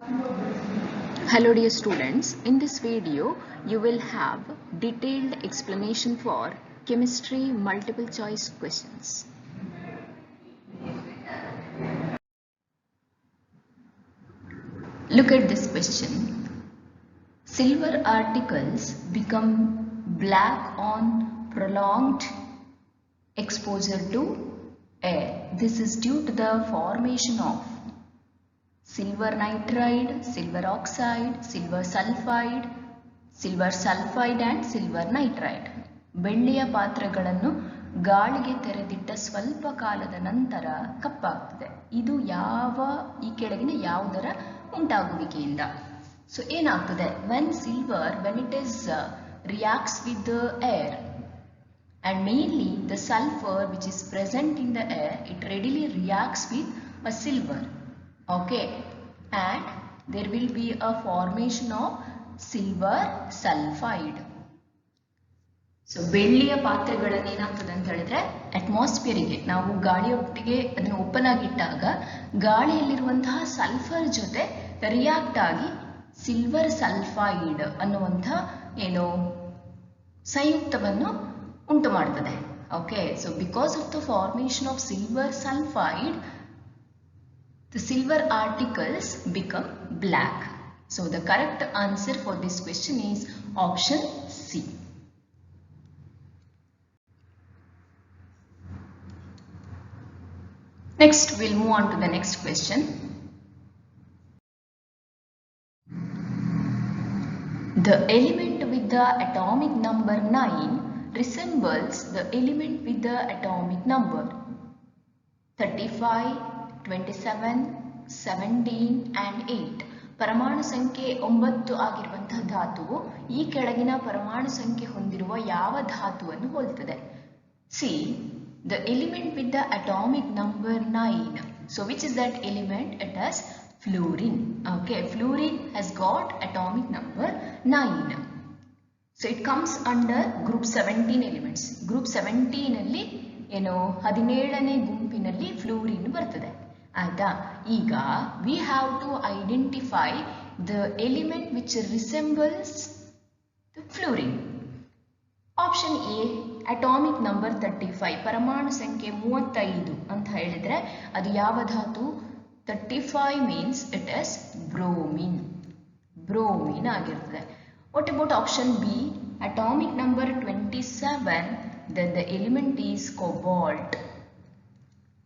Hello dear students, in this video you will have detailed explanation for chemistry multiple choice questions. Look at this question. Silver articles become black on prolonged exposure to air. This is due to the formation of silver nitride, silver oxide, silver sulfide and silver nitride. ಬೆಳ್ಳಿಯ ಪಾತ್ರೆಗಳನ್ನು ಗಾಳಿಗೆ ತೆರೆದಿಟ್ಟ ಸ್ವಲ್ಪ ಕಾಲದ ನಂತರ ಕಪ್ಪಾಗ್ತದೆ. ಇದು ಈ ಕೆಳಗಿನ ಯಾವುದರ ಉಂಟಾಗುವಿಕೆಯಿಂದ? ಸೊ ಏನಾಗ್ತದೆ? when it is reacts with the air and mainly the sulfur which is present in the air, it readily reacts with a silver. Okay, and there will be a formation of silver sulfide. So ಬೆಳ್ಳಿಯ ಪಾತ್ರೆಗಳನ್ನು ಏನಾಗ್ತದೆ ಅಂತ ಹೇಳಿದ್ರೆ ಅಟ್ಮಾಸ್ಫಿಯರಿಗೆ ನಾವು ಗಾಳಿಯೊಟ್ಟಿಗೆ ಅದನ್ನು open ಆಗಿಟ್ಟಾಗ ಗಾಳಿಯಲ್ಲಿರುವಂತಹ sulphur ಜೊತೆ react ಆಗಿ silver sulphide ಅನ್ನುವಂಥ ಸಂಯುಕ್ತವನ್ನು ಉಂಟು ಮಾಡ್ತದೆ. Okay, so because of the formation of silver sulphide the silver articles become black. So the correct answer for this question is option C. Next, we'll move on to the next question. The element with the atomic number 9 resembles the element with the atomic number 35, 27, 17 and 8. ಪರಮಾಣು ಸಂಖ್ಯೆ 9 ಆಗಿರುವಂತಹ ಧಾತುವು ಈ ಕೆಳಗಿನ ಪರಮಾಣು ಸಂಖ್ಯೆ ಹೊಂದಿರುವ ಯಾವ ಧಾತುವನ್ನು ಹೋಲುತ್ತದೆ? See, the element with the atomic number 9. So which is that element? It is fluorine. Okay, fluorine has got atomic number 9. So it comes under group 17 elements. Group 17 ಅಲ್ಲಿ 17ನೇ ಗುಂಪಿನಲ್ಲಿ ಫ್ಲೂರಿನ್ ಬರ್ತದೆ. ಆಯ್ತಾ? ಈಗ we have to identify the element which resembles the fluorine. Option A, atomic number 35, ಪರಮಾಣು ಸಂಖ್ಯೆ 35 ಅಂತ ಹೇಳಿದ್ರೆ ಅದು ಯಾವ ಧಾತು? 35 means it is bromine. Bromine ಆಗಿರ್ತದೆ. What about option B, atomic number 27, then the element is cobalt.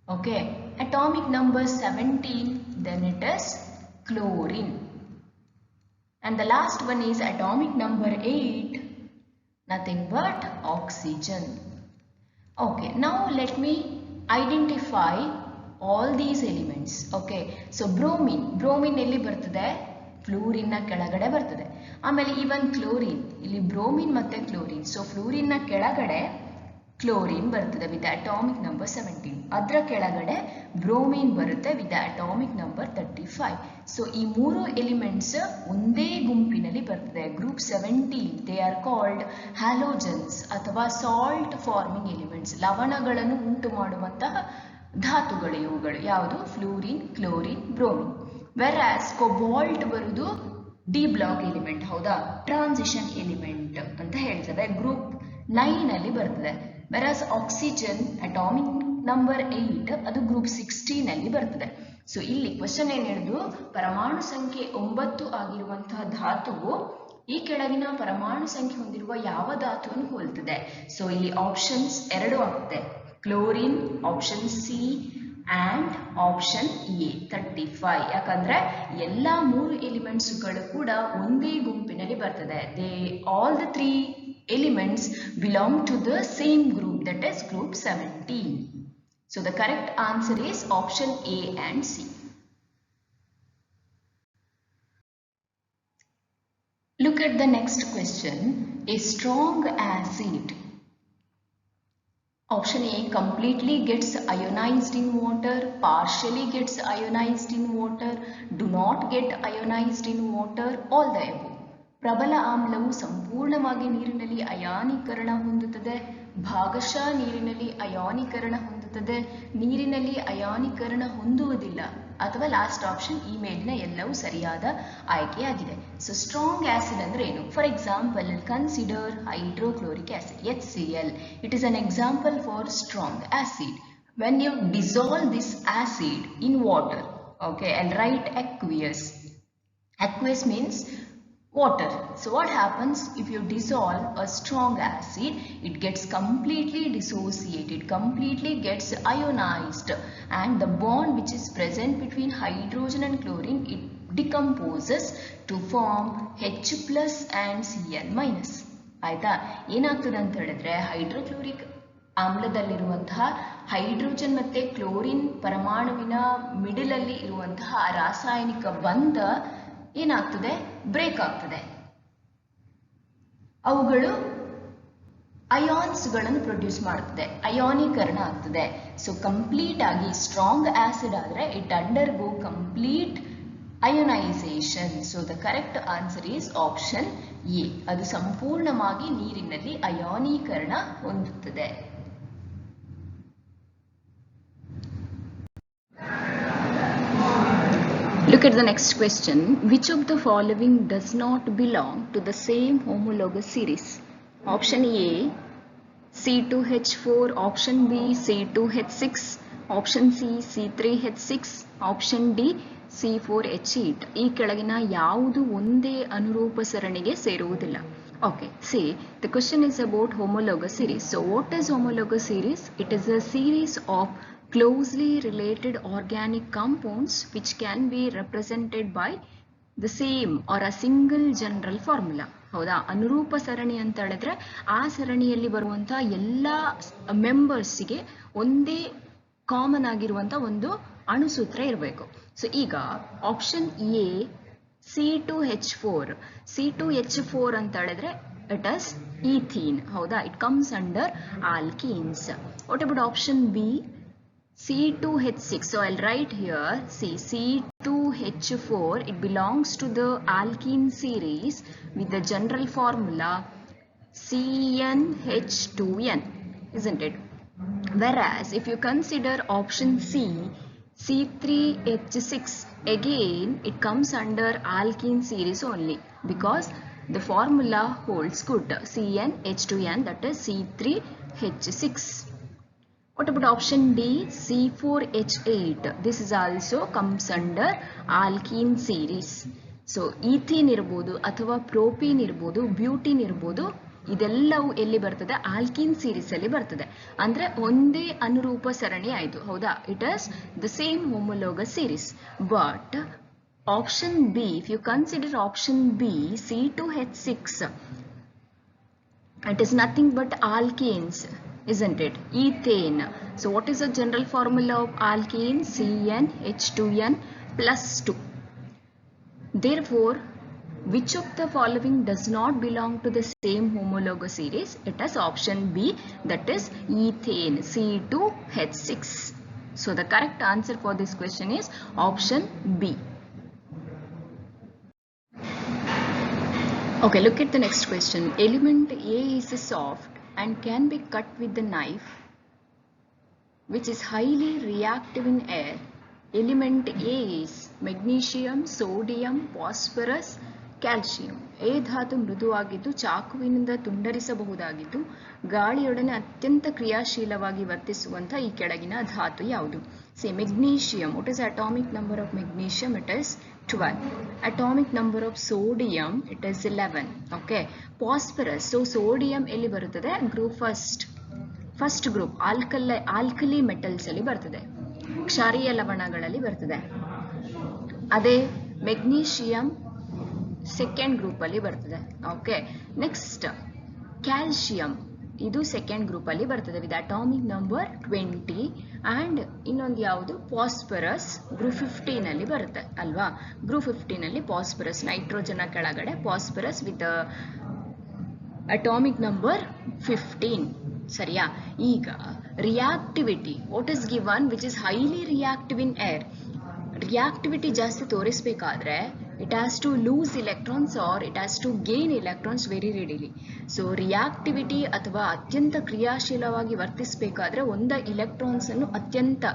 Okay, atomic number 17, then it is chlorine. And the last one is atomic number 8, nothing but oxygen. Okay, now let me identify all these elements. Okay, so bromine ಎಲ್ಲಿ ಬರ್ತದೆ? Fluorine ನ ಕೆಳಗಡೆ ಬರ್ತದೆ. ಆಮೇಲೆ ಇವನ್ chlorine, ಇಲ್ಲಿ bromine ಮತ್ತೆ chlorine. So fluorine ನ ಕೆಳಗಡೆ ಕ್ಲೋರಿನ್ ಬರ್ತದೆ ವಿತ್ ಅಟಾಮಿಕ್ ನಂಬರ್ 17. ಅದರ ಕೆಳಗಡೆ ಬ್ರೋಮಿನ್ ಬರುತ್ತೆ ವಿತ್ ಅಟಾಮಿಕ್ ನಂಬರ್ 35. ಸೊ ಈ ಮೂರು ಎಲಿಮೆಂಟ್ಸ್ ಒಂದೇ ಗುಂಪಿನಲ್ಲಿ ಬರ್ತದೆ. Group 17, they are called halogens ಅಥವಾ ಸಾಲ್ಟ್ ಫಾರ್ಮಿಂಗ್ ಎಲಿಮೆಂಟ್ಸ್. ಲವಣಗಳನ್ನು ಉಂಟು ಮಾಡುವಂತಹ ಧಾತುಗಳು ಇವುಗಳು. ಯಾವುದು? Fluorine, chlorine, bromine. Whereas cobalt ಬರುವುದು ಡಿ ಬ್ಲಾಕ್ ಎಲಿಮೆಂಟ್. ಹೌದಾ? ಟ್ರಾನ್ಸಿಷನ್ ಎಲಿಮೆಂಟ್ ಅಂತ ಹೇಳ್ತದೆ. ಗ್ರೂಪ್ 9 ಅಲ್ಲಿ ಬರ್ತದೆ. ವೆರಾಸ್ ಆಕ್ಸಿಜನ್ ಅಟಾಮಿಕ್ ನಂಬರ್ 8 ಅದು ಗ್ರೂಪ್ 16 ಅಲ್ಲಿ ಬರ್ತದೆ. ಸೊ ಇಲ್ಲಿ ಕ್ವಶನ್ ಏನ್ ಹೇಳಿದ್ರು? ಪರಮಾಣು ಸಂಖ್ಯೆ 9 ಆಗಿರುವಂತಹ ಧಾತುವು ಈ ಕೆಳಗಿನ ಪರಮಾಣು ಸಂಖ್ಯೆ ಹೊಂದಿರುವ ಯಾವ ಧಾತುವನ್ನು ಹೋಲುತ್ತದೆ? ಸೊ ಇಲ್ಲಿ ಆಪ್ಷನ್ಸ್ 2 ಆಗುತ್ತೆ. Chlorine option C and option A 35. ಯಾಕಂದ್ರೆ ಎಲ್ಲಾ 3 ಎಲಿಮೆಂಟ್ಸ್ಗಳು ಕೂಡ ಒಂದೇ ಗುಂಪಿನಲ್ಲಿ ಬರ್ತದೆ. all the 3 elements belong to the same group, that is group 17. So the correct answer is option A and C. Look at the next question. A strong acid. Option A, completely gets ionized in water, partially gets ionized in water, do not get ionized in water, all the above. ಪ್ರಬಲ ಆಮ್ಲವು ಸಂಪೂರ್ಣವಾಗಿ ನೀರಿನಲ್ಲಿ ಅಯಾನೀಕರಣ ಹೊಂದುತ್ತದೆ, ಭಾಗಶಃ ನೀರಿನಲ್ಲಿ ಅಯಾನೀಕರಣ ಹೊಂದುತ್ತದೆ, ನೀರಿನಲ್ಲಿ ಅಯಾನೀಕರಣ ಹೊಂದುವುದಿಲ್ಲ. ಅಥವಾ last option ಈ ಮೇಲಿನ ಎಲ್ಲವೂ ಸರಿಯಾದ ಆಯ್ಕೆಯಾಗಿದೆ. ಸೊ ಸ್ಟ್ರಾಂಗ್ ಆಸಿಡ್ ಅಂದ್ರೆ ಏನು? For example consider hydrochloric acid HCl. It is an example for strong acid. When you dissolve this acid in water, okay, and write aqueous. Aqueous means water. So what happens if you dissolve a strong acid? It gets completely dissociated, completely gets ionized, and the bond which is present between hydrogen and chlorine, it decomposes to form H plus and Cl minus. ಆಯ್ತಾ? ಏನಾಗ್ತದೆ ಅಂತ ಹೇಳಿದ್ರೆ hydrochloric ಆಮ್ಲದಲ್ಲಿರುವಂತಹ hydrogen ಮತ್ತೆ chlorine ಪರಮಾಣುವಿನ middle ಅಲ್ಲಿ ಇರುವಂತಹ ರಾಸಾಯನಿಕ ಬಂಧ ಏನಾಗ್ತದೆ? ಬ್ರೇಕ್ ಆಗ್ತದೆ. ಅವುಗಳು ಅಯಾನ್ಸ್ ಗಳನ್ನು ಪ್ರೊಡ್ಯೂಸ್ ಮಾಡುತ್ತದೆ, ಅಯಾನೀಕರಣ ಆಗ್ತದೆ. ಸೊ ಕಂಪ್ಲೀಟ್ ಆಗಿ ಸ್ಟ್ರಾಂಗ್ ಆಸಿಡ್ ಆದ್ರೆ it undergo complete ionisation. So the correct answer is option A. ಅದು ಸಂಪೂರ್ಣವಾಗಿ ನೀರಿನಲ್ಲಿ ಅಯಾನೀಕರಣ ಹೊಂದುತ್ತದೆ. Look at the next question. Which of the following does not belong to the same homologous series? Option A, C2H4. Option B, C2H6. Option C, C3H6. Option D, C4H8. ಈ ಕೆಳಗಿನ ಯಾವುದು ಒಂದೇ ಅನುರೂಪ ಸರಣಿಗೆ ಸೇರುವುದಿಲ್ಲ? Okay, see, the question is about homologous series. So what is homologous series? It is a series of closely related organic compounds which can be represented by the same or a single general formula. ಹೌದಾ? ಅನುರೂಪ ಸರಣಿ ಅಂತ ಹೇಳಿದ್ರೆ ಆ ಸರಣಿಯಲ್ಲಿ ಬರುವಂತಹ ಎಲ್ಲ ಮೆಂಬರ್ಸ್ಗೆ ಒಂದೇ common ಆಗಿರುವಂತ ಒಂದು ಅಣುಸೂತ್ರ ಇರಬೇಕು. ಸೊ ಈಗ ಆಪ್ಷನ್ ಎ C2H4. C2H4 ಅಂತ ಹೇಳಿದ್ರೆ ಇಟ್ ಇಸ್ ಈಥೀನ್. ಹೌದಾ? It comes under alkenes. What about option B C2H6? So I'll write here, see, C2H4, it belongs to the alkene series with the general formula CnH2n, isn't it? Whereas if you consider option C, C3H6, again it comes under alkene series only because the formula holds good, CnH2n, that is C3H6. What about option D, C4H8? This is also comes under alkene series. So ethene ಇರಬಹುದು ಅಥವಾ propene ಇರಬಹುದು, ಬ್ಯೂಟೀನ್ ಇರಬಹುದು, ಇದೆಲ್ಲವೂ ಎಲ್ಲಿ ಬರ್ತದೆ? Alkene series ಅಲ್ಲಿ ಬರ್ತದೆ. ಅಂದ್ರೆ ಒಂದೇ ಅನುರೂಪ ಸರಣಿ ಆಯ್ತು. ಹೌದಾ? It is the same homologous series. But option B, if you consider option B, C2H6, it is nothing but alkenes, isn't it? Ethane. So what is the general formula of alkene? CnH2n plus 2. Therefore, which of the following does not belong to the same homologous series? It is option B, that is ethane, C2H6. So the correct answer for this question is option B. Okay, look at the next question. Element A is soft and can be cut with the knife, which is highly reactive in air. Element A is magnesium, sodium, phosphorus, calcium. A ಧಾತು ಮೃದುವಾಗಿದ್ದು ಚಾಕುವಿನಿಂದ ತುಂಡರಿಸಬಹುದಾಗಿದ್ದು ಗಾಳಿಯೊಡನೆ ಅತ್ಯಂತ ಕ್ರಿಯಾಶೀಲವಾಗಿ ವರ್ತಿಸುವಂತಹ ಈ ಕೆಳಗಿನ ಧಾತು ಯಾವುದು? C magnesium. What is atomic number of magnesium? It is 12. Atomic number of sodium, it is 11. Okay. Phosphorus. So sodium ಎಲ್ಲಿ ಬರುತ್ತದೆ? Group first group alkali metals ಅಲ್ಲಿ ಬರ್ತದೆ, ಕ್ಷಾರೀಯ ಲವಣಗಳಲ್ಲಿ ಬರ್ತದೆ. ಅದೇ ಮೆಗ್ನೀಷಿಯಂ ಸೆಕೆಂಡ್ ಗ್ರೂಪ್ ಅಲ್ಲಿ ಬರ್ತದೆ. ಓಕೆ. ನೆಕ್ಸ್ಟ್ ಕ್ಯಾಲ್ಸಿಯಂ, ಇದು ಸೆಕೆಂಡ್ ಗ್ರೂಪ್ ಅಲ್ಲಿ ಬರ್ತದೆ ವಿತ್ ಅಟಾಮಿಕ್ ನಂಬರ್ 20. ಅಂಡ್ ಇನ್ನೊಂದು ಯಾವುದು? ಫಾಸ್ಫರಸ್ ಗ್ರೂಪ್ 15 ಅಲ್ಲಿ ಬರುತ್ತೆ ಅಲ್ವಾ? ಗ್ರೂಪ್ 15 ಅಲ್ಲಿ ಫಾಸ್ಫರಸ್, ನೈಟ್ರೋಜನ್ ಕೆಳಗಡೆ ಫಾಸ್ಫರಸ್ ವಿತ್ ಅಟಾಮಿಕ್ ನಂಬರ್ 15. ಸರಿಯಾ? ಈಗ reactivity, what is given which is highly reactive in air. Reactivity ಜಾಸ್ತಿ ತೋರಿಸಬೇಕಾದ್ರೆ it has to lose electrons or it has to gain electrons very readily. So reactivity ಅಥವಾ ಅತ್ಯಂತ ಕ್ರಿಯಾಶೀಲವಾಗಿ ವರ್ತಿಸಬೇಕಾದ್ರೆ ಒಂದು electrons ಅನ್ನು ಅತ್ಯಂತ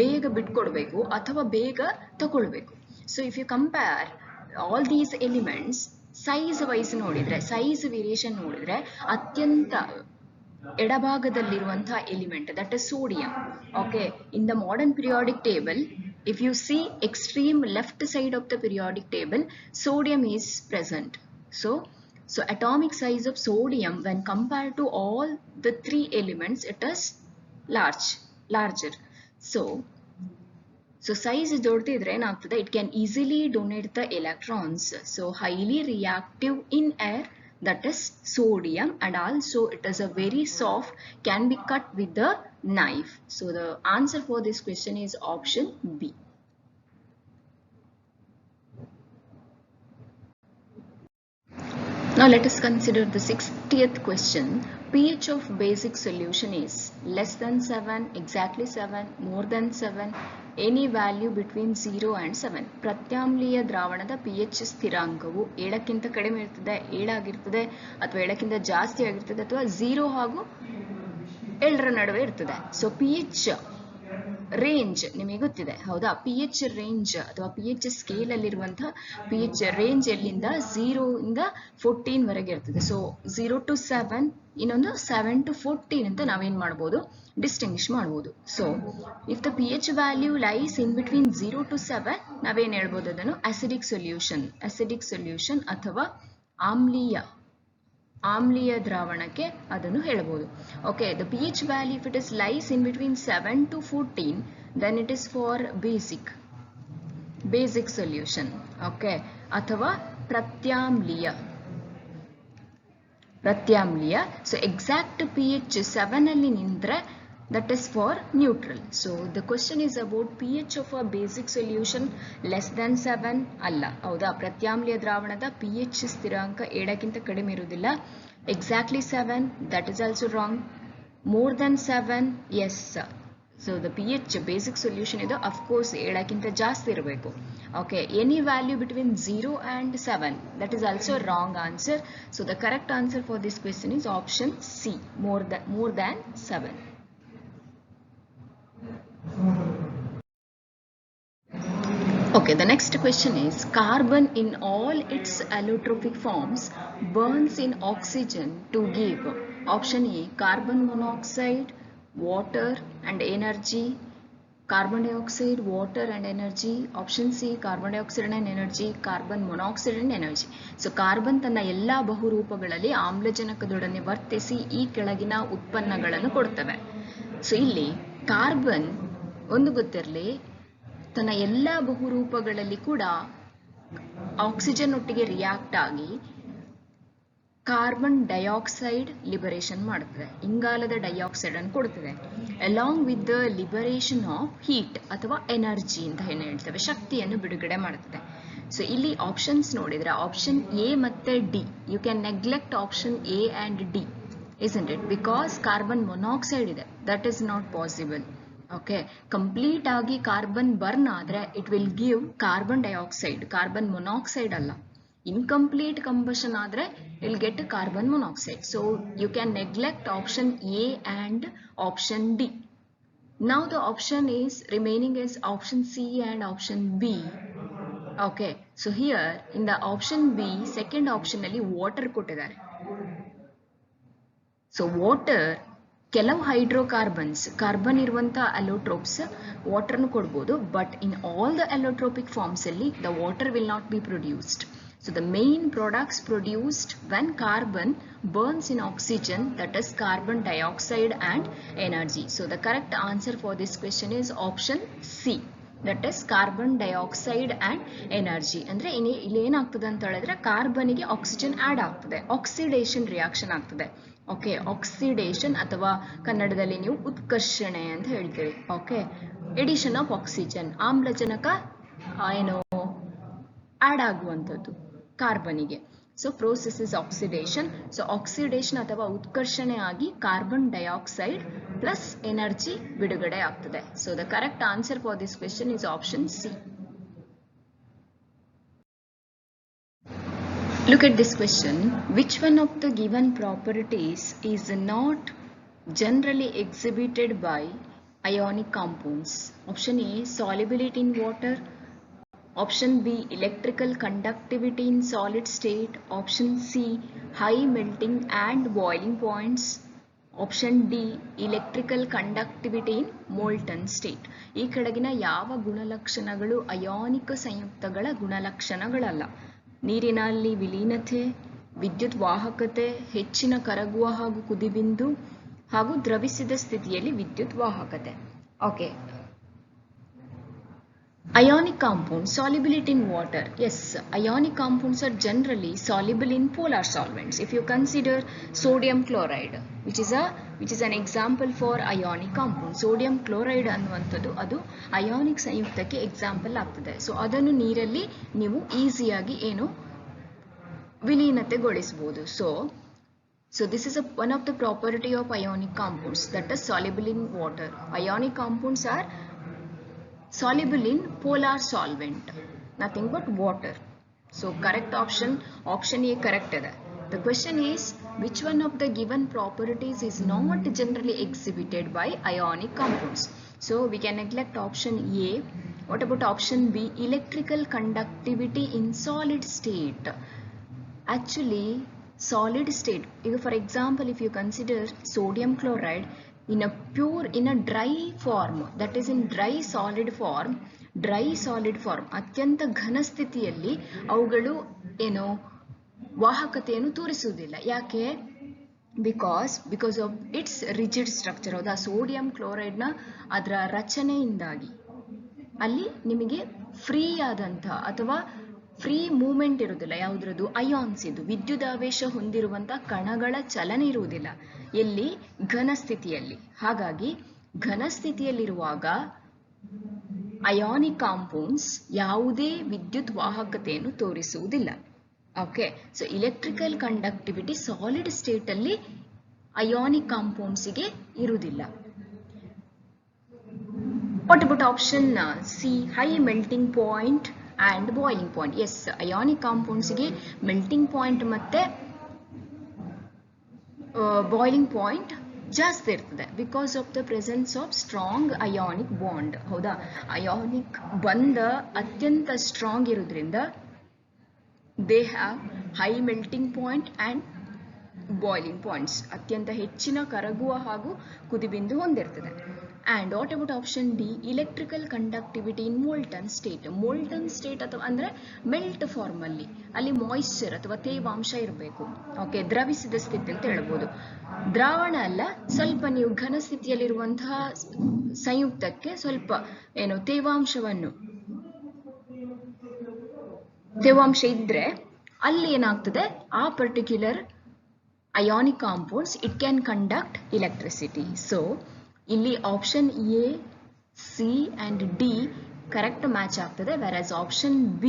ಬೇಗ ಬಿಟ್ಕೊಡ್ಬೇಕು ಅಥವಾ ಬೇಗ ತಗೊಳ್ಬೇಕು. So if you compare all these elements size wise ನೋಡಿದ್ರೆ, size variation ನೋಡಿದ್ರೆ, ಅತ್ಯಂತ ಎಡಭಾಗದಲ್ಲಿರುವಂತಹ element that is sodium. Okay, in the modern periodic table, if you see extreme left side of the periodic table, sodium is present. So atomic size of sodium when compared to all the three elements, it is larger. So size ದೊಡ್ಡದಿದ್ರೆ ಏನಾಗ್ತದೆ, it can easily donate the electrons. So highly reactive in air, that is sodium, and also it is a very soft, can be cut with the knife. So the answer for this question is option B. Now let us consider the 60th question. pH of basic solution is less than 7, exactly 7, more than 7, any value between 0 and 7. ಪ್ರತ್ಯಾಮ್ಲೀಯ ದ್ರಾವಣದ pH ಸ್ಥಿರಾಂಕವು 7ಕ್ಕಿಂತ ಕಡಿಮೆ ಇರ್ತದೆ, 7 ಆಗಿರ್ತದೆ, ಅಥವಾ 7ಕ್ಕಿಂತ ಜಾಸ್ತಿ ಆಗಿರ್ತದೆ, ಅಥವಾ 0 ಹಾಗೂ 7ರ ನಡುವೆ ಇರ್ತದೆ. ಸೊ pH ರೇಂಜ್ ನಿಮಗೆ ಗೊತ್ತಿದೆ, ಹೌದಾ? pH ರೇಂಜ್ ಅಥವಾ pH ಸ್ಕೇಲ್ ಅಲ್ಲಿರುವಂತಹ pH ರೇಂಜ್ ಎಲ್ಲಿಂದ 0 ಇಂದ 14 ವರೆಗೆ ಇರ್ತದೆ. ಸೊ 0 to 7, ಇನ್ನೊಂದು 7 to 14 ಅಂತ ನಾವೇನ್ ಮಾಡ್ಬೋದು, ಡಿಸ್ಟಿಂಗ್ವಿಶ್ ಮಾಡ್ಬೋದು. So if the pH value lies in between 0 to 7, ನಾವೇನ್ ಹೇಳ್ಬೋದು ಅದನ್ನು ಅಸಿಡಿಕ್ ಸೊಲ್ಯೂಷನ್ ಅಥವಾ ಆಮ್ಲೀಯ ದ್ರಾವಣಕ್ಕೆ ಅದನ್ನು ಹೇಳಬಹುದು. Okay, the pH value if it is lies in between 7 to 14, then it is for basic solution. Okay, ಅಥವಾ ಪ್ರತ್ಯಾಮ್ಲೀಯ. So exact pH 7 ಅಲ್ಲಿ ನಿಂತ್ರೆ that is for neutral. So the question is about pH of a basic solution less than 7 ಅಲ್ಲ, ಹೌದಾ? ಪ್ರತ್ಯಾಮ್ಲೀಯ ದ್ರಾವಣದ pH ಸ್ಥಿರಾಂಕ 7ಕ್ಕಿಂತ ಕಡಿಮೆ ಇರುವುದಿಲ್ಲ. Exactly 7, that is also wrong. More than 7, yes. So the pH basic solution ಇದು of course 7ಕ್ಕಿಂತ ಜಾಸ್ತಿ ಇರಬೇಕು. Okay, any value between 0 and 7, that is also wrong answer. So the correct answer for this question is option C, more than 7. Okay, the next question is carbon in all its allotropic forms burns in oxygen to give option A carbon monoxide, water and energy, carbon dioxide, water and energy, option C carbon dioxide and energy, carbon monoxide and energy. So carbon ತನ್ನ ಎಲ್ಲಾ ಬಹುರೂಪಗಳಲ್ಲಿ ಆಮ್ಲಜನಕದೊಡನೆ ವರ್ತಿಸಿ ಈ ಕೆಳಗಿನ ಉತ್ಪನ್ನಗಳನ್ನು ಕೊಡುತ್ತವೆ. So ಇಲ್ಲಿ carbon ಒಂದು ಗೊತ್ತಿರಲಿ, ತನ್ನ ಎಲ್ಲ ಬಹುರೂಪಗಳಲ್ಲಿ ಕೂಡ ಆಕ್ಸಿಜನ್ ಒಟ್ಟಿಗೆ ರಿಯಾಕ್ಟ್ ಆಗಿ ಕಾರ್ಬನ್ ಡೈಆಕ್ಸೈಡ್ ಲಿಬರೇಷನ್ ಮಾಡುತ್ತದೆ, ಇಂಗಾಲದ ಡೈಆಕ್ಸೈಡ್ ಅನ್ನು ಕೊಡುತ್ತದೆ. Along with the liberation of heat ಅಥವಾ ಎನರ್ಜಿ ಅಂತ ಏನು ಹೇಳ್ತೇವೆ, ಶಕ್ತಿಯನ್ನು ಬಿಡುಗಡೆ ಮಾಡುತ್ತದೆ. ಸೊ ಇಲ್ಲಿ ಆಪ್ಷನ್ಸ್ ನೋಡಿದ್ರೆ ಆಪ್ಷನ್ ಎ ಮತ್ತೆ D, you can neglect option A and D, isn't it? Because carbon monoxide ಇದೆ, that is not possible. Okay, complete ಆಗಿ ಕಾರ್ಬನ್ ಬರ್ನ್ ಆದ್ರೆ it will give carbon dioxide, carbon monoxide ಅಲ್ಲ. Incomplete combustion ಆದ್ರೆ will get carbon monoxide. So you can neglect option A and option D. Now the option is remaining is option C and option B. Okay, so here in the option B, second option ಅಲ್ಲಿ water ಕೊಟ್ಟಿದ್ದಾರೆ. So water ಕೆಲವು hydrocarbons, carbon ಇರುವಂತಹ allotropes ವಾಟರ್ನು ಕೊಡ್ಬೋದು, but in all the allotropic forms ಅಲ್ಲಿ the water will not be produced. So the main products produced when carbon burns in oxygen, that is carbon dioxide and energy. So the correct answer for this question is option C, that is carbon dioxide and energy. ಅಂದ್ರೆ ಇಲ್ಲಿ ಏನಾಗ್ತದೆ ಅಂತ ಹೇಳಿದ್ರೆ ಕಾರ್ಬನ್ಗೆ oxygen add ಆಗ್ತದೆ, oxidation reaction ಆಗ್ತದೆ. Okay, oxidation ಅಥವಾ ಕನ್ನಡದಲ್ಲಿ ನೀವು ಉತ್ಕರ್ಷಣೆ ಅಂತ ಹೇಳ್ತೀವಿ. ಓಕೆ, ಎಡಿಷನ್ ಆಫ್ ಆಕ್ಸಿಜನ್, ಆಮ್ಲಜನಕ ಏನು ಆಡ್ ಆಗುವಂಥದ್ದು ಕಾರ್ಬನಿಗೆ. So process is oxidation. So oxidation ಅಥವಾ ಉತ್ಕರ್ಷಣೆ ಆಗಿ ಕಾರ್ಬನ್ ಡೈಆಕ್ಸೈಡ್ ಪ್ಲಸ್ ಎನರ್ಜಿ ಬಿಡುಗಡೆ ಆಗ್ತದೆ. So the correct answer for this question is option C. Look at this question. Which one of the given properties is not generally exhibited by ionic compounds? Option A, solubility in water. Option B, electrical conductivity in solid state. Option C, high melting and boiling points. Option D, electrical conductivity in molten state. ಈ ಕೆಳಗಿನ ಯಾವ ಗುಣಲಕ್ಷಣಗಳು ಅಯಾನಿಕ ಸಂಯುಕ್ತಗಳ ಗುಣಲಕ್ಷಣಗಳಲ್ಲ? ನೀರಿನಲ್ಲಿ ವಿಲೀನತೆ, ವಿದ್ಯುತ್ ವಾಹಕತೆ, ಹೆಚ್ಚಿನ ಕರಗುವ ಹಾಗೂ ಕುದಿಬಿಂದು, ಹಾಗೂ ದ್ರವಿಸಿದ ಸ್ಥಿತಿಯಲ್ಲಿ ವಿದ್ಯುತ್ ವಾಹಕತೆ. Okay. Ionic compounds, solubility in water. Yes, ionic compounds are generally soluble in polar solvents. If you consider sodium chloride, which is an example for ionic compound. Sodium chloride ಅನ್ನುವಂಥದ್ದು ಅದು ionic ಸಂಯುಕ್ತಕ್ಕೆ ಎಕ್ಸಾಂಪಲ್ ಆಗ್ತದೆ. So ಅದನ್ನು ನೀರಲ್ಲಿ ನೀವು ಈಸಿಯಾಗಿ ಏನು ವಿಲೀನತೆಗೊಳಿಸಬಹುದು. So this is one of the property of ionic compounds, that is soluble in water. Ionic compounds are soluble in polar solvent, nothing but water. So correct option A correct ಇದೆ. The question is, which one of the given properties is not generally exhibited by ionic compounds? So we can neglect option A. What about option B, electrical conductivity in solid state? Actually solid state, for example, if you consider sodium chloride in a dry form, that is in dry solid form, ಅತ್ಯಂತ ಘನ ಸ್ಥಿತಿಯಲ್ಲಿ ಅವುಗಳು ಏನು ವಾಹಕತೆಯನ್ನು ತೋರಿಸುವುದಿಲ್ಲ. ಯಾಕೆ? Because of it's rigid structure. ಹೌದಾ? Sodium ಕ್ಲೋರೈಡ್ನ ಅದರ ರಚನೆಯಿಂದಾಗಿ ಅಲ್ಲಿ ನಿಮಗೆ ಫ್ರೀ ಆದಂಥ ಅಥವಾ ಫ್ರೀ ಮೂವ್ಮೆಂಟ್ ಇರುವುದಿಲ್ಲ. ಯಾವುದ್ರದ್ದು? ಅಯಾನ್ಸ್ ಇದು ವಿದ್ಯುದಾವೇಶ ಹೊಂದಿರುವಂಥ ಕಣಗಳ ಚಲನೆ ಇರುವುದಿಲ್ಲ. ಎಲ್ಲಿ? ಘನ ಸ್ಥಿತಿಯಲ್ಲಿ. ಹಾಗಾಗಿ ಘನ ಸ್ಥಿತಿಯಲ್ಲಿರುವಾಗ ಅಯಾನಿಕ್ ಕಾಂಪೌಂಡ್ಸ್ ಯಾವುದೇ ವಿದ್ಯುತ್ ವಾಹಕತೆಯನ್ನು ತೋರಿಸುವುದಿಲ್ಲ. Okay. So electrical conductivity solid state ಅಲ್ಲಿ ಅಯಾನಿಕ್ ಕಾಂಪೌಂಡ್ಸ್ಗೆ ಇರುವುದಿಲ್ಲ. What about option C, high melting point and boiling point? Yes, ionic compounds ಗೆ melting point ಮತ್ತೆ boiling point ಜಾಸ್ತಿ ಇರ್ತದೆ because of the presence of strong ionic bond. ಹೌದಾ? Ionic ಬಂಧ ಅತ್ಯಂತ strong ಇರೋದ್ರಿಂದ they have high melting point and boiling points. ಅತ್ಯಂತ ಹೆಚ್ಚಿನ ಕರಗುವ ಹಾಗೂ ಕುದಿಬಿಂದು ಹೊಂದಿರ್ತದೆ. And what about option D, electrical conductivity in molten state? Molten state ಅಥವಾ ಅಂದ್ರೆ ಮೆಲ್ಟ್ ಫಾರ್ಮ್ ಅಲ್ಲಿ ಮಾಯಿಶ್ಚರ್ ಅಥವಾ ತೇವಾಂಶ ಇರಬೇಕು. ಓಕೆ. ದ್ರವಿಸಿದ ಸ್ಥಿತಿ ಅಂತ ಹೇಳ್ಬೋದು. ದ್ರಾವಣ ಅಲ್ಲ, ಸ್ವಲ್ಪ ನೀವು ಘನ ಸ್ಥಿತಿಯಲ್ಲಿರುವಂತಹ ಸಂಯುಕ್ತಕ್ಕೆ ಸ್ವಲ್ಪ ಏನು ತೇವಾಂಶ ಇದ್ರೆ ಅಲ್ಲಿ ಏನಾಗ್ತದೆ, ಆ particular ionic compounds it can conduct electricity. So ಇಲ್ಲಿ option A, C and D correct match ಆಗ್ತದೆ. whereas option B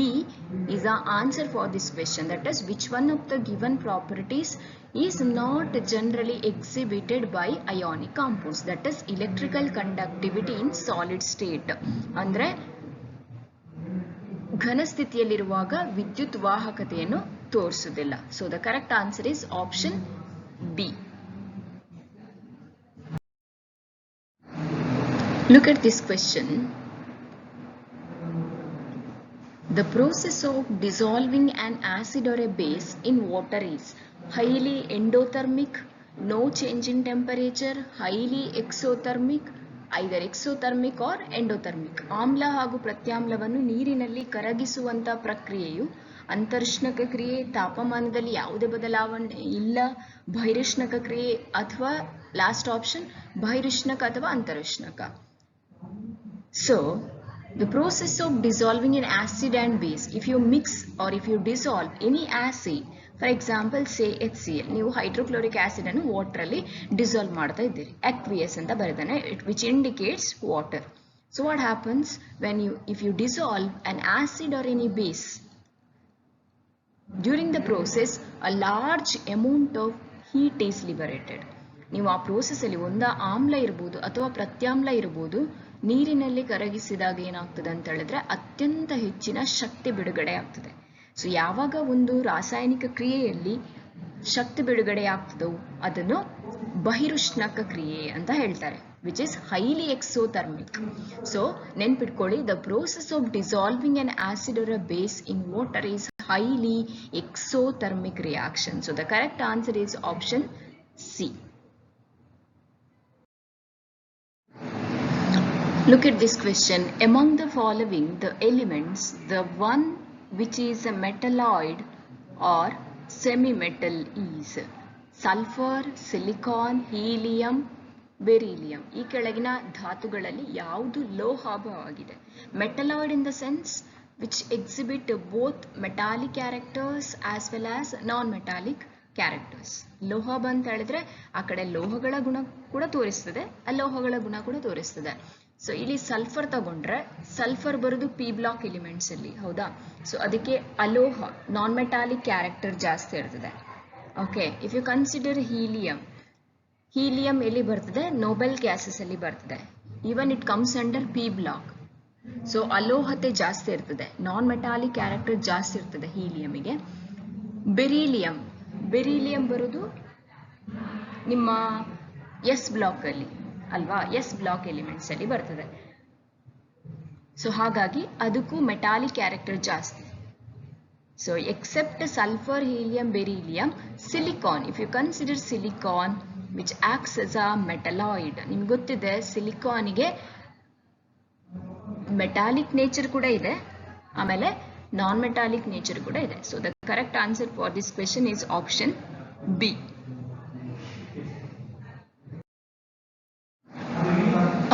is the answer for this question, that is which one of the given properties is not generally exhibited by ionic compounds, that is electrical conductivity in solid state. ಅಂದ್ರೆ ಘನ ಸ್ಥಿತಿಯಲ್ಲಿರುವಾಗ ವಿದ್ಯುತ್ ವಾಹಕತೆಯನ್ನು ತೋರಿಸುವುದಿಲ್ಲ. So the correct answer is option B. Look at this question. The process of dissolving an acid or a base in water is highly endothermic, no change in temperature, highly exothermic, either exothermic or endothermic. ಆಮ್ಲ ಹಾಗೂ ಪ್ರತ್ಯಾಮ್ಲವನ್ನು ನೀರಿನಲ್ಲಿ ಕರಗಿಸುವಂತ ಪ್ರಕ್ರಿಯೆಯು ಅಂತರಿಷ್ಣಕ ಕ್ರಿಯೆ, ತಾಪಮಾನದಲ್ಲಿ ಯಾವುದೇ ಬದಲಾವಣೆ ಇಲ್ಲ, ಬಹಿರುಷ್ಣಕ ಕ್ರಿಯೆ ಅಥವಾ ಲಾಸ್ಟ್ ಆಪ್ಷನ್ ಬಹಿರುಷ್ಣಕ ಅಥವಾ ಅಂತರಿಷ್ಣಕ. So the process of dissolving an acid and base, if you mix or if you dissolve any acid, for example say HCl, ನೀವು ಹೈಡ್ರೋಕ್ಲೋರಿಕ್ ಆಸಿಡ್ ಅನ್ನು ವಾಟರ್ ಅಲ್ಲಿ ಡಿಸಾಲ್ವ್ ಮಾಡ್ತಾ ಇದ್ದೀರಿ, aqueous ಅಂತ ಬರೆದಾನೆ, which indicates water. So what happens when if you dissolve an acid or any base, during the process a large amount of heat is liberated. ನೀವು ಆ process ಅಲ್ಲಿ ಒಂದ ಆಮ್ಲ ಇರಬಹುದು ಅಥವಾ ಪ್ರತ್ಯಾಮ್ಲ ಇರಬಹುದು, ನೀರಿನಲ್ಲಿ ಕರಗಿಸಿದಾಗ ಏನಾಗ್ತದೆ ಅಂತ ಹೇಳಿದ್ರೆ ಅತ್ಯಂತ ಹೆಚ್ಚಿನ ಶಕ್ತಿ ಬಿಡುಗಡೆ ಆಗ್ತದೆ. ಸೊ ಯಾವಾಗ ಒಂದು ರಾಸಾಯನಿಕ ಕ್ರಿಯೆಯಲ್ಲಿ ಶಕ್ತಿ ಬಿಡುಗಡೆ ಆಗ್ತದೋ ಅದನ್ನು ಬಹಿರುಷ್ಣಕ ಕ್ರಿಯೆ ಅಂತ ಹೇಳ್ತಾರೆ, which is highly exothermic. So ನೆನ್ಪಿಟ್ಕೊಳ್ಳಿ, the process of dissolving an acid or a base in water is highly exothermic reaction. So the correct answer is option C. Look at this question. Among the following the elements, the one which is a metalloid or semi-metal is sulfur, silicon, helium, beryllium. ಈ ಕೆಳಗಿನ ಧಾತುಗಳಲ್ಲಿ ಯಾವುದು ಲೋಹಭಾವವಾಗಿದೆ? Metalloid in the sense which exhibit both metallic characters as well as non-metallic characters. ಲೋಹ ಅಂತ ಹೇಳಿದ್ರೆ ಆ ಕಡೆ ಲೋಹಗಳ ಗುಣ ಕೂಡ ತೋರಿಸ್ತದೆ, ಅಲೋಹಗಳ ಗುಣ ಕೂಡ ತೋರಿಸ್ತದೆ. ಸೊ ಇಲ್ಲಿ ಸಲ್ಫರ್ ತಗೊಂಡ್ರೆ ಸಲ್ಫರ್ ಬರೋದು ಪಿ ಬ್ಲಾಕ್ ಎಲಿಮೆಂಟ್ಸ್ ಅಲ್ಲಿ, ಹೌದಾ? ಸೊ ಅದಕ್ಕೆ ಅಲೋಹ ನಾನ್ ಮೆಟಾಲಿಕ್ ಕ್ಯಾರೆಕ್ಟರ್ ಜಾಸ್ತಿ ಇರ್ತದೆ. Okay, if you consider helium, helium ಎಲ್ಲಿ ಬರ್ತದೆ? ನೋಬೆಲ್ ಗ್ಯಾಸಸ್ ಅಲ್ಲಿ ಬರ್ತದೆ. Even it comes under P block. So ಅಲೋಹತೆ ಜಾಸ್ತಿ ಇರ್ತದೆ, ನಾನ್ ಮೆಟಾಲಿಕ್ ಕ್ಯಾರೆಕ್ಟರ್ ಜಾಸ್ತಿ ಇರ್ತದೆ ಹೀಲಿಯಮಿಗೆ. ಬೆರಿಲಿಯಂ, ಬೆರಿಲಿಯಂ ಬರೋದು ನಿಮ್ಮ ಎಸ್ ಬ್ಲಾಕ್ ಅಲ್ಲಿ ಅಲ್ವಾ, ಎಸ್ ಬ್ಲಾಕ್ ಎಲಿಮೆಂಟ್ಸ್ ಅಲ್ಲಿ ಬರ್ತದೆ. ಸೊ ಹಾಗಾಗಿ ಅದಕ್ಕೂ ಮೆಟಾಲಿಕ್ ಕ್ಯಾರೆಕ್ಟರ್ ಜಾಸ್ತಿ. So except sulphur, helium, beryllium, silicon, if you consider silicon which acts as a metalloid, ನಿಮ್ಗೆ ಗೊತ್ತಿದೆ ಸಿಲಿಕಾನ್ಗೆ ಮೆಟಾಲಿಕ್ ನೇಚರ್ ಕೂಡ ಇದೆ, ಆಮೇಲೆ ನಾನ್ ಮೆಟಾಲಿಕ್ ನೇಚರ್ ಕೂಡ ಇದೆ. So the correct answer for this question is option B.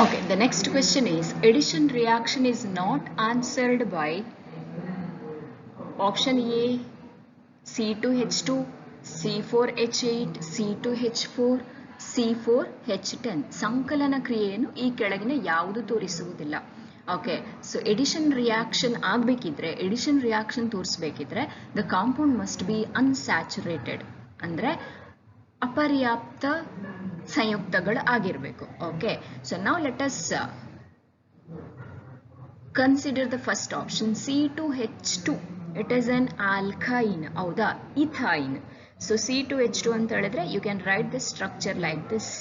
Okay, the next question is addition reaction is not answered by option A C2H2, C4H8, C2H4, C4H10. ಸಂಕಲನ ಕ್ರಿಯೆಯನ್ನು ಈ ಕೆಳಗಿನ ಯಾವುದು ತೋರಿಸುವುದಿಲ್ಲ. ಓಕೆ, ಸೊ ಎಡಿಷನ್ ರಿಯಾಕ್ಷನ್ ಆಗಬೇಕಿದ್ರೆ, addition reaction ತೋರಿಸಬೇಕಿದ್ರೆ the compound must be unsaturated, ಅಂದರೆ ಅಪರ್ಯಾಪ್ತ ಸಂಯುಕ್ತಗಳು ಆಗಿರಬೇಕು. ಓಕೆ, ಸೊ ನಾವು let us consider the first option C2H2. It is an alkyne, ಹೌದಾ? ಇಥೈನ್. ಸೊ C2H2 ಅಂತ ಹೇಳಿದ್ರೆ you can write the structure like this.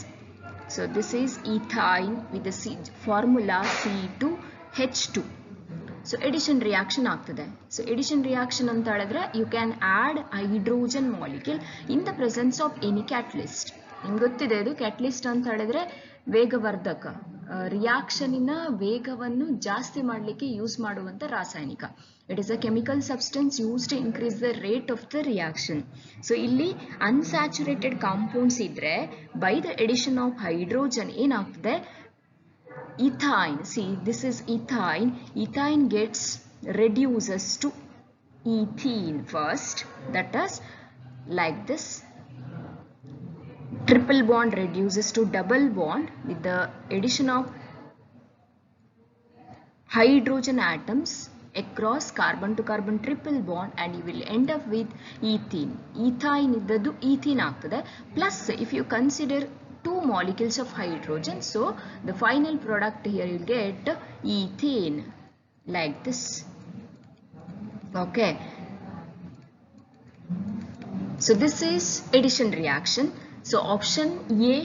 So this is ethyne with the formula C2H2. So addition reaction ಆಗ್ತದೆ. So addition reaction ಅಂತ ಹೇಳಿದ್ರೆ you can add hydrogen molecule in the presence of any catalyst. ನಿಮ್ಗೆ ಗೊತ್ತಿದೆ, ಇದು catalyst ಅಂತ ಹೇಳಿದ್ರೆ ವೇಗವರ್ಧಕ, ರಿಯಾಕ್ಷನಿನ ವೇಗವನ್ನು ಜಾಸ್ತಿ ಮಾಡಲಿಕ್ಕೆ ಯೂಸ್ ಮಾಡುವಂತ ರಾಸಾಯನಿಕ. It is a chemical substance used to increase the rate of the reaction. So ಇಲ್ಲಿ ಅನ್ಸ್ಯಾಚುರೇಟೆಡ್ ಕಾಂಪೌಂಡ್ಸ್ ಇದ್ರೆ by the addition of hydrogen ಏನಾಗ್ತದೆ? Ethine, see this is ethine, ethine gets reduces to ethene first, that is like this, triple bond reduces to double bond with the addition of hydrogen atoms across carbon to carbon triple bond, and you will end up with ethene. Ethine iddadu ethene ಆಗ್ತದೆ. Plus if you consider two molecules of hydrogen, so the final product here you will get ethane like this. Okay, so this is addition reaction. So option A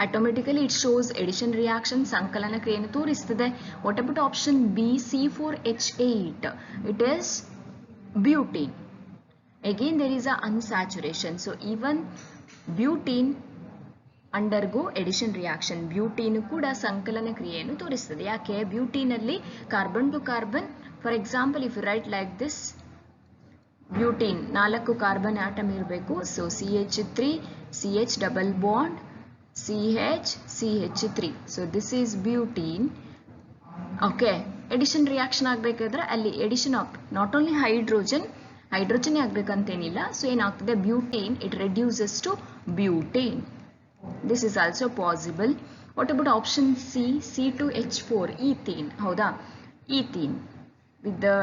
automatically it shows addition reaction, sankalana kriyenu ತೋರಿಸ್ತದೆ. What about option B C4H8? It is butane. Again there is a unsaturation, so even butane undergo addition reaction. Butene ಕೂಡ ಸಂಕಲನ ಕ್ರಿಯೆಯನ್ನು ತೋರಿಸ್ತದೆ. ಯಾಕೆ? Butene ಅಲ್ಲಿ carbon to carbon, for example if you write like this, butene 4 carbon atom ಇರಬೇಕು. So CH3 CH double bond CH CH3. So this is butene. Okay, addition reaction ಆಗಬೇಕಾದ್ರೆ ಅಲ್ಲಿ addition of not only hydrogen ಆಗ್ಬೇಕಂತೇನಿಲ್ಲ. So ಏನಾಗ್ತದೆ? Butene it reduces to butane. This is also possible. What about option C C2H4 ethene? ಹೌದಾ? ethene with the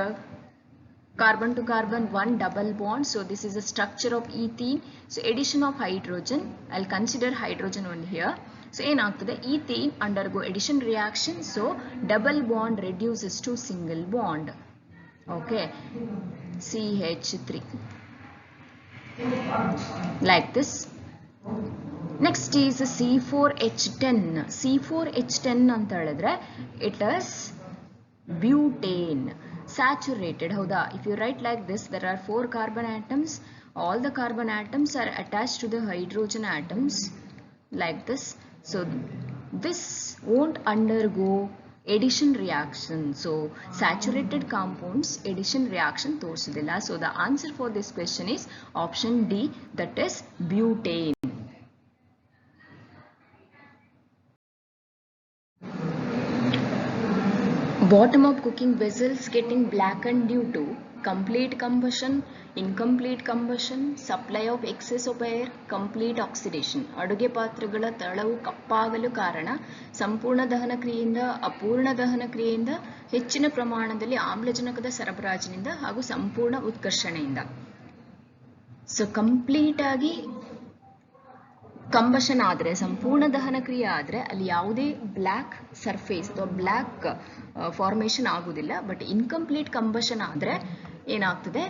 carbon to carbon 1 double bond. So this is the structure of ethene. So addition of hydrogen, I'll consider hydrogen only here. So ಏನಾಗ್ತದೆ? ethene undergo addition reaction, so double bond reduces to single bond. Okay, CH3 like this. Next is C4H10. C4H10 ಅಂತ ಹೇಳಿದ್ರೆ it is butane, saturated. ಹೌದಾ? If you write like this, there are 4 carbon atoms. All the carbon atoms are attached to the hydrogen atoms like this. So this won't undergo addition reaction. So saturated compounds addition reaction ತೋರಿಸುವುದಿಲ್ಲ. So the answer for this question is option D, that is butane. Bottom of cooking vessels getting blackened due to complete combustion, incomplete combustion, supply of excess of air, complete oxidation. ಅಡುಗೆ ಪಾತ್ರೆಗಳ ತಳವು ಕಪ್ಪಾಗಲು ಕಾರಣ ಸಂಪೂರ್ಣ ದಹನ ಕ್ರಿಯೆಯಿಂದ, ಅಪೂರ್ಣ ದಹನ ಕ್ರಿಯೆಯಿಂದ, ಹೆಚ್ಚಿನ ಪ್ರಮಾಣದಲ್ಲಿ ಆಮ್ಲಜನಕದ ಸರಬರಾಜಿನಿಂದ ಹಾಗೂ ಸಂಪೂರ್ಣ ಉತ್ಕರ್ಷಣೆಯಿಂದ. ಸೊ ಕಂಪ್ಲೀಟ್ ಆಗಿ ಕಂಬಷನ್ ಆದರೆ, ಸಂಪೂರ್ಣ ದಹನ ಕ್ರಿಯೆ ಆದರೆ ಅಲ್ಲಿ ಯಾವುದೇ ಬ್ಲ್ಯಾಕ್ ಸರ್ಫೇಸ್ ಅಥವಾ ಬ್ಲ್ಯಾಕ್ ಫಾರ್ಮೇಷನ್ ಆಗುವುದಿಲ್ಲ. ಬಟ್ ಇನ್ಕಂಪ್ಲೀಟ್ ಕಂಬಷನ್ ಆದರೆ ಏನಾಗ್ತದೆ,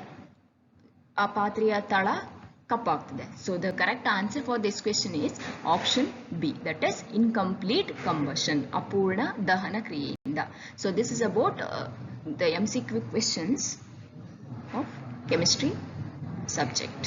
ಆ ಪಾತ್ರೆಯ ತಳ ಕಪ್ಪಾಗ್ತದೆ. So the correct answer for this question is option B, that is incomplete combustion, ಅಪೂರ್ಣ ದಹನ ಕ್ರಿಯೆಯಿಂದ. So this is about the MCQ questions of chemistry subject.